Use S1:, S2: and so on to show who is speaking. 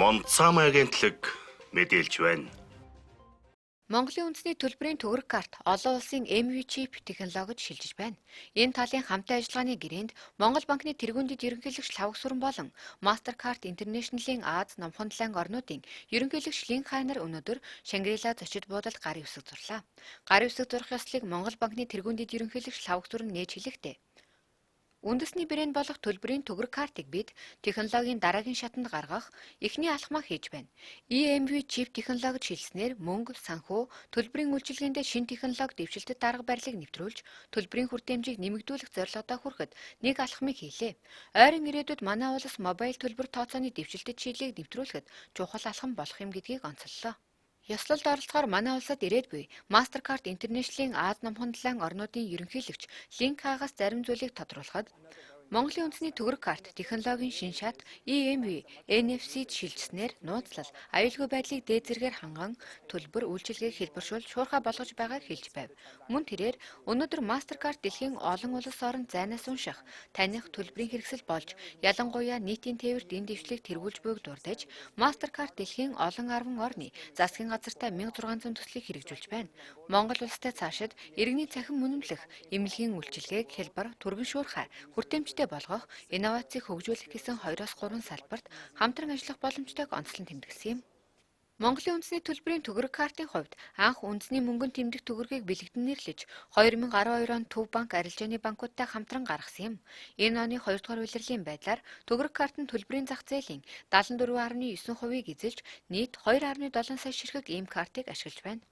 S1: Монцам агентлаг мэдээлж байна.
S2: Монголын үндэсний төлбөрийн төгрөг карт олон улсын MV чип технологид шилжиж байна. Энэ талын хамтын ажиллагааны гэрээнд Монгол банкны тэргуундэд ерөнхийлөгч Лавгсүрэн болон MasterCard International-ийн Аз номхон ланг орнуудын ерөнхийлөгч Лин Хайнер өнөөдөр Шангрила зочид буудалд гарын үсэг зурлаа. Гарын үсэг зурх ёслыг Монгол банкны тэргуундэд ерөнхийлөгч Лавгсүрэн нээж хэлэхдээ үндэсний брэнд болох төлбөрийн төгрөг картыг бид технологийн дараагийн шатанд гаргах эхний алхмаа хийж байна. EMV чип технологид шилжснээр мөнгө, санхүү, төлбөрийн үйлчилгээндээ шинэ технологи дэвшилтэд дарга барилыг нэвтрүүлж, төлбөрийн хүртээмжийг нэмэгдүүлэх зорилгодоо хүрэхэд нэг алхмыг хийлээ. Ойрын ирээдүйд манай улс мобайл төлбөр тооцооны дэвшилтэд шийдлийг нэвтрүүлэхэд чухал алхам болох юм гэдгийг онцоллоо. Ёслолд оролцохоор манай улсад ирээд буй MasterCard International-ийн Аз номхон ланг орнуудын ерөнхийлөгч Лин Хагас зарим зүйлийг тодруулахад Монголын үндэсний төгрөг карт технологийн шин шат EMV NFC-д шилжснээр нууцлал, аюулгүй байдлыг дээд зэргээр ханган төлбөр үйлчилгээг хэлбэршүүлж шуурхай болгож байгааг хэлж байв. Мөн тэрээр өнөөдөр MasterCard дэлхийн олон улс оронд зайнаас унших, таних төлбөрийн хэрэгсэл болж ялангуяа нийтийн тээвэрт энэ дэвшлиг тэргүүлж буйг дурдж MasterCard дэлхийн олон 10 орны засгийн газартай 1600 төслийг хэрэгжүүлж байна. Монгол улстай цаашид иргэний цахим үнэмлэх, эмнэлгийн үйлчилгээг хялбар, түргэн шуурхай, хүртээмжтэй болгох, инновацийг хөгжүүлэх гэсэн 2-3 салбарт хамтран ажиллах боломжтойг онцлон тэмдэглэсэн юм. Монголын үндэсний төлбөрийн төгрөг картын хувьд анх үндэсний мөнгөнд тэмдэх төгрөгийг бэлэгдэн нэрлэж 2012 онд Төв банк арилжааны банкудтай хамтран гаргасан юм. Энэ оны 2 дугаар улирлын байдлаар төгрөг карт нь төлбөрийн зах зээлийн 74.9%-ийг эзэлж нийт 2.7 сая ширхэг ийм картыг ашиглаж байна.